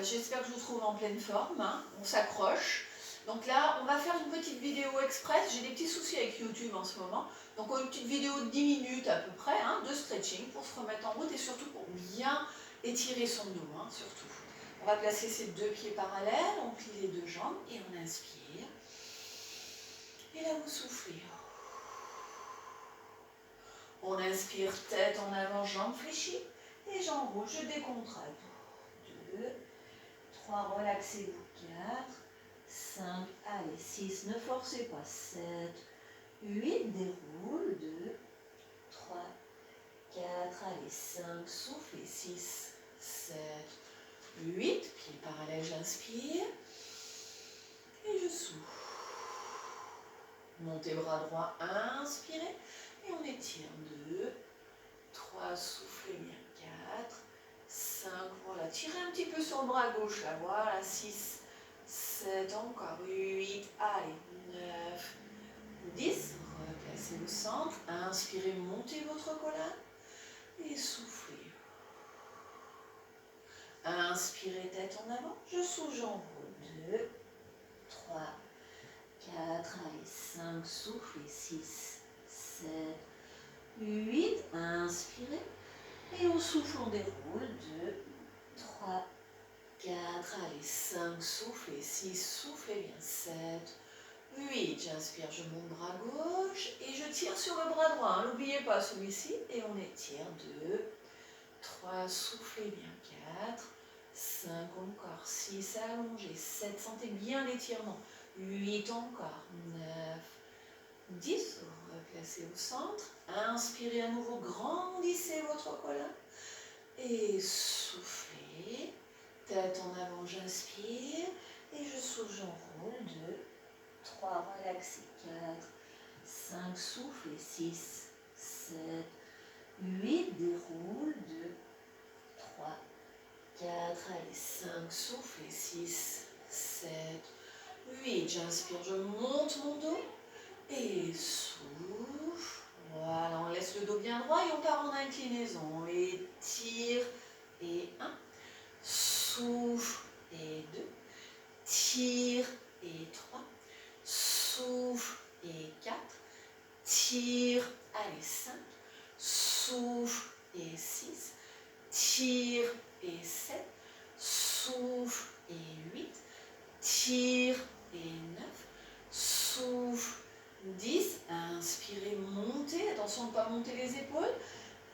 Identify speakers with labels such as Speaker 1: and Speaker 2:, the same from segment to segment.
Speaker 1: j'espère que je vous trouve en pleine forme, hein. On s'accroche. Donc là, on va faire une petite vidéo express. J'ai des petits soucis avec YouTube en ce moment. Donc une petite vidéo de 10 minutes à peu près, hein, de stretching pour se remettre en route et surtout pour bien étirer son dos, hein, surtout. On va placer ses deux pieds parallèles, on plie les deux jambes et on inspire. Et là, vous soufflez. On inspire, tête en avant, jambes fléchies et j'enroule, je décontracte. 2, 3, relaxez-vous, 4, 5, allez, 6, ne forcez pas, 7, 8, déroule, 2, 3, 4, allez, 5, soufflez, 6, 7, 8, pieds parallèles, j'inspire, et je souffle. Montez bras droit, inspirez, et on étire, 2, 3, soufflez bien, 4, 5, voilà, tirez un petit peu sur le bras gauche, là, voilà, 6, 7, encore, 8, allez, 9, 10, replacez au centre, inspirez, montez votre colonne, et soufflez. Inspirez, tête en avant, je souffle, j'enroule, 2, 3, 4, allez, 5, soufflez, 6, 7, 8, inspirez, et on souffle, on déroule, 2, 3, 4, allez, 5, soufflez, 6, soufflez bien, 7, 8, j'inspire, je monte bras gauche, et je tire sur le bras droit, hein, n'oubliez pas celui-ci, et on étire, 2, 3, soufflez bien, 4, 5, encore, 6, allongez, 7, sentez bien l'étirement, 8, encore, 9, 10, replacez au centre, inspirez à nouveau, grandissez votre colonne, et soufflez, tête en avant, j'inspire, et je souffle, j'enroule, 2, 3, relaxez, 4, 5, soufflez, 6, 7, 8, déroule, 2, 3, 4, allez, 5, soufflez, 6, 7, 8, j'inspire, je monte mon dos, et souffle, voilà, on laisse le dos bien droit et on part en inclinaison, étire, et 1, souffle, et 2, tire, et 3, souffle, et 4, tire, allez, 5, souffle, et 6, tire, et 7, souffle, et 8, tire, et 9, souffle, 10, inspirez, montez, attention de ne pas monter les épaules,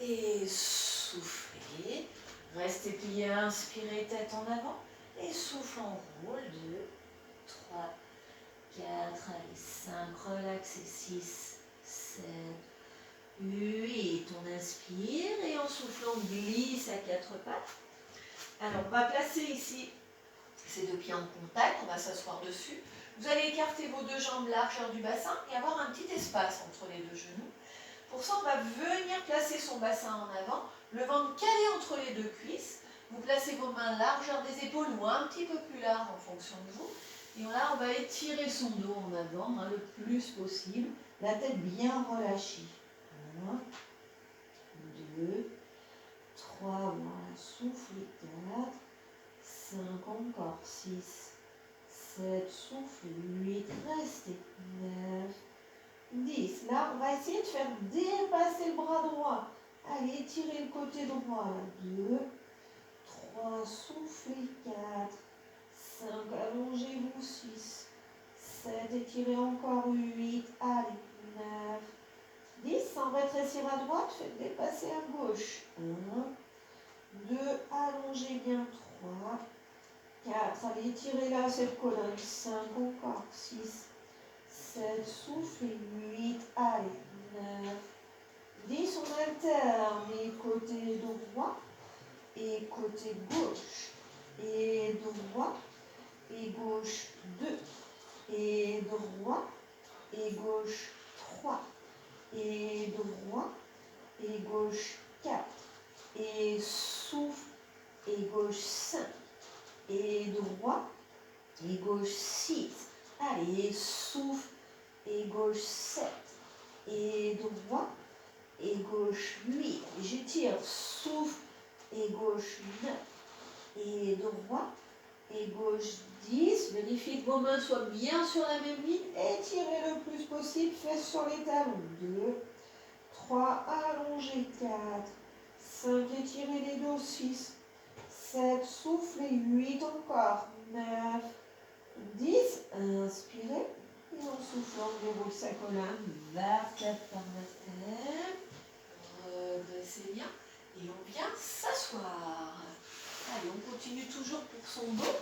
Speaker 1: et soufflez, restez plié, inspirez, tête en avant, et souffle, en roule, 2, 3, 4, allez, 5, relaxez, 6, 7, 8, on inspire, et en soufflant, on glisse à 4 pattes. Alors, on va placer ici ces deux pieds en contact, on va s'asseoir dessus. Vous allez écarter vos deux jambes largeur du bassin et avoir un petit espace entre les deux genoux. Pour ça, on va venir placer son bassin en avant, le ventre calé entre les deux cuisses. Vous placez vos mains largeur des épaules ou un petit peu plus large en fonction de vous. Et là, on va étirer son dos en avant, hein, le plus possible. La tête bien relâchée. 1, 2, 3, voilà, soufflez, 4, 5, encore, 6, 7, soufflez, 8, restez, 9, 10. Là, on va essayer de faire dépasser le bras droit. Allez, étirez le côté droit. 2, 3, soufflez, 4, 5, allongez-vous, 6, 7, étirez encore, 8, allez, 9, 10, sans rétrécir à droite, faites dépasser à gauche. 1, 2, allongez bien, 3, 4, allez, étirez là cette colonne, 5, encore, 6, 7, soufflez, 8, allez, 9, 10, on alterne, et côté droit, et côté gauche, et droit, et gauche, 2, et droit, et gauche, 3, et droit, et gauche, 4, et souffle, et gauche, 5, et droit, et gauche, 6, allez, souffle, et gauche, 7, et droit, et gauche, 8, j'étire, souffle, et gauche, 9, et droit, et gauche 10. Vérifiez que vos mains soient bien sur la même ligne. Étirez le plus possible, fesses sur les talons. 2, 3, allongez 4, 5, étirez les dos 6, 7, soufflez 8 encore, 9, 10, inspirez. Et en soufflant, déroule sa colonne, vertèbre par vertèbre. Redressez bien et on vient s'asseoir. Allez, on continue toujours pour son dos.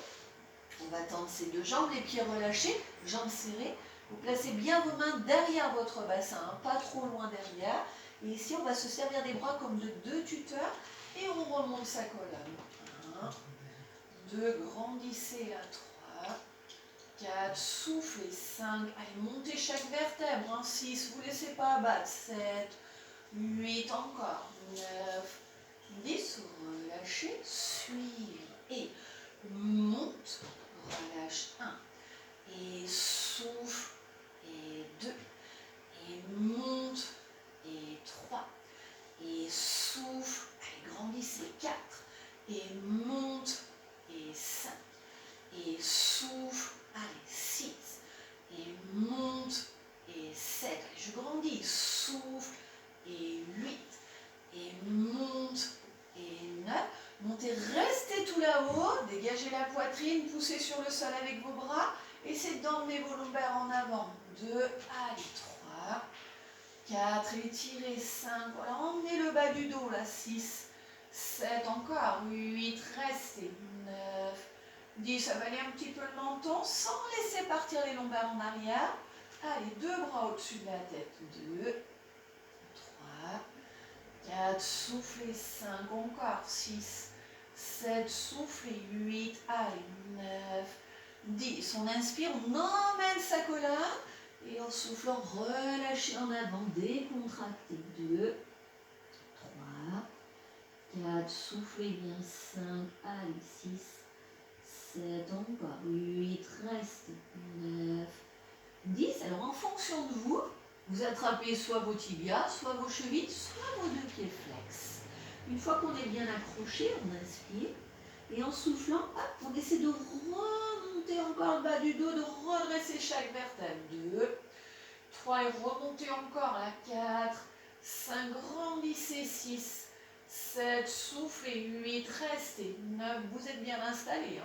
Speaker 1: On va tendre ses deux jambes, les pieds relâchés, jambes serrées. Vous placez bien vos mains derrière votre bassin, hein, pas trop loin derrière. Et ici, on va se servir des bras comme de deux tuteurs et on remonte sa colonne. 1, 2, grandissez à 3, 4, soufflez 5, allez, montez chaque vertèbre, 6, vous ne laissez pas abattre, 7, 8, encore, 9, 10, relâchez, suivre et monte, relâche 1, et souffle, et 2, et monte, et 3, et souffle, allez, grandissez, 4, et monte, et 5, et souffle, allez, 6, et monte, et 7, allez, je grandis, souffle, et 8, et monte, et 9, montez, restez tout là-haut, dégagez la poitrine, poussez sur le sol avec vos bras, essayez d'emmener vos lombaires en avant, 2, allez, 3, 4, étirez, 5, voilà, emmenez le bas du dos, là, 6, 7, encore, 8, restez, 9, 10, ça va aller un petit peu le menton, sans laisser partir les lombaires en arrière, allez, deux bras au-dessus de la tête, 2, 3, 4, soufflez 5, encore 6, 7, soufflez 8, allez, 9, 10. On inspire, on emmène sa colonne et en soufflant, relâchez en avant, décontractez. 2, 3, 4, soufflez bien 5, allez, 6, 7, encore 8, reste 9, 10. Alors en fonction de vous, vous attrapez soit vos tibias, soit vos chevilles, soit vos deux pieds flex. Une fois qu'on est bien accroché, on inspire. Et en soufflant, hop, on essaie de remonter encore le bas du dos, de redresser chaque vertèbre. 2, 3, et remontez encore à 4, 5, grandissez 6, 7, soufflez 8, restez 9, vous êtes bien installés.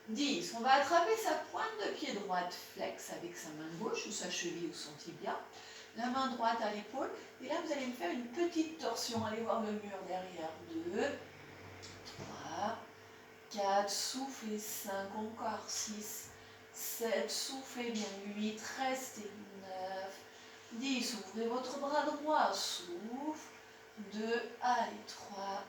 Speaker 1: 10, on va attraper sa pointe de pied droite, flex avec sa main gauche ou sa cheville ou son tibia. La main droite à l'épaule. Et là, vous allez me faire une petite torsion. Allez voir le mur derrière. 2, 3, 4, soufflez 5, encore 6, 7, soufflez bien 8, restez 9, 10, ouvrez votre bras droit, souffle, 2, allez, 3,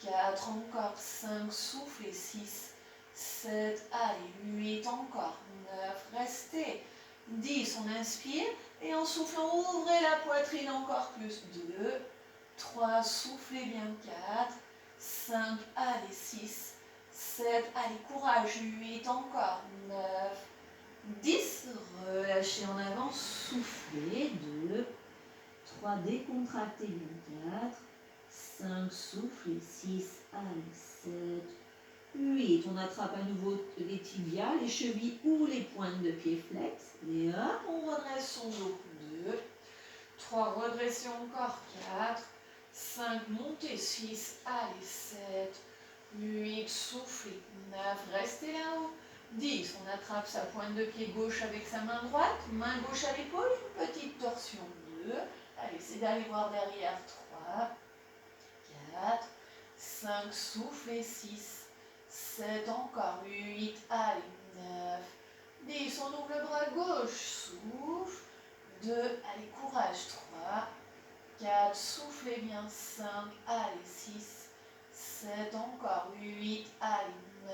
Speaker 1: 4, encore 5, soufflez 6, 7, allez, 8, encore 9, restez, 10, on inspire, et en soufflant, ouvrez la poitrine encore plus, 2, 3, soufflez bien 4, 5, allez, 6, 7, allez, courage, 8, encore, 9, 10, relâchez en avant, soufflez, 2, 3, décontractez bien 4, 5, soufflez, 6, allez, 7, 8, on attrape à nouveau les tibias, les chevilles ou les pointes de pied flex, et hop, on redresse son dos, 2, 3, redressez encore, 4, 5, montez, 6, allez, 7, 8, soufflez, 9, restez là-haut, 10, on attrape sa pointe de pied gauche avec sa main droite, main gauche à l'épaule, une petite torsion, 2, allez, c'est d'aller voir derrière, 3, 4, 5, soufflez, 6, 7, encore, 8, allez, 9, 10, on ouvre le bras gauche, souffle, 2, allez, courage, 3, 4, soufflez bien, 5, allez, 6, 7, encore, 8, allez, 9,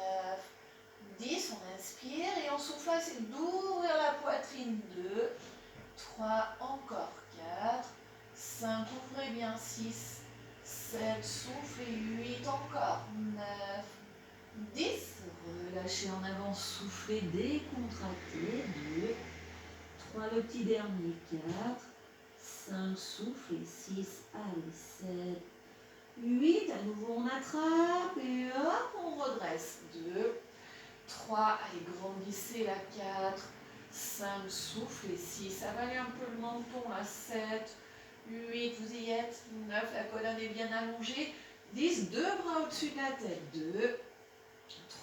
Speaker 1: 10, on inspire et on souffle, c'est d'ouvrir la poitrine, 2, 3, encore, 4, 5, ouvrez bien, 6, 7, soufflez, 8, encore, 9, 10, relâchez en avant, soufflez, décontractez, 2, 3, le petit dernier, 4, 5, soufflez, 6, allez, 7, 8, à nouveau on attrape et hop, on redresse, 2, 3, allez, grandissez la 4, 5, soufflez 6, avalez un peu le menton, la 7, 8, vous y êtes, 9, la colonne est bien allongée, 10, deux bras au-dessus de la tête, 2,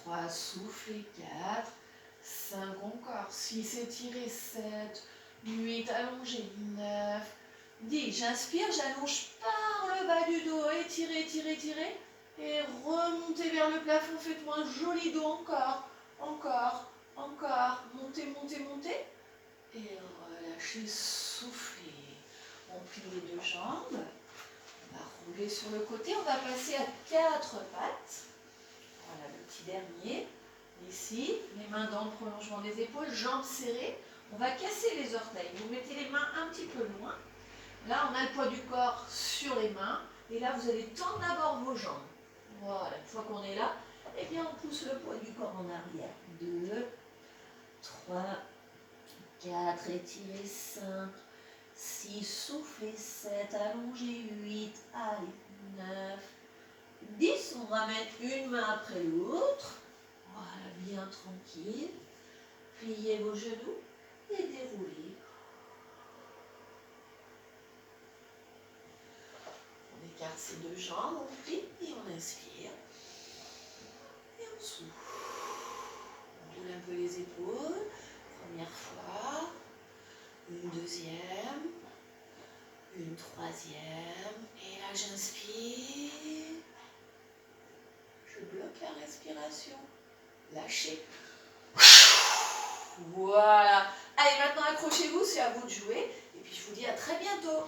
Speaker 1: 3, soufflez 4, 5 encore, 6, étirez 7, 8, allongez 9, 10, j'inspire, j'allonge par le bas du dos, étirez, étirez, étirez, et remontez vers le plafond, faites-moi un joli dos encore, encore, encore, montez, montez, montez, et relâchez, soufflez. On plie les deux jambes, on va rouler sur le côté, on va passer à 4 pattes, voilà le petit dernier, ici, les mains dans le prolongement des épaules, jambes serrées, on va casser les orteils, vous mettez les mains un petit peu loin, là on a le poids du corps sur les mains, et là vous allez tendre d'abord vos jambes. Voilà, une fois qu'on est là, eh bien on pousse le poids du corps en arrière. 2, 3, 4, étirez 5, 6, soufflez 7, allongez 8, allez 9, 10. On ramène une main après l'autre. Voilà, bien tranquille. Pliez vos genoux et déroulez. On écarte ses deux jambes, on plie et on inspire. Et on souffle. On roule un peu les épaules. Première fois. Une deuxième. Une troisième. Et là, j'inspire. Je bloque la respiration. Lâchez. Voilà. Allez, maintenant accrochez-vous, c'est à vous de jouer. Et puis je vous dis à très bientôt.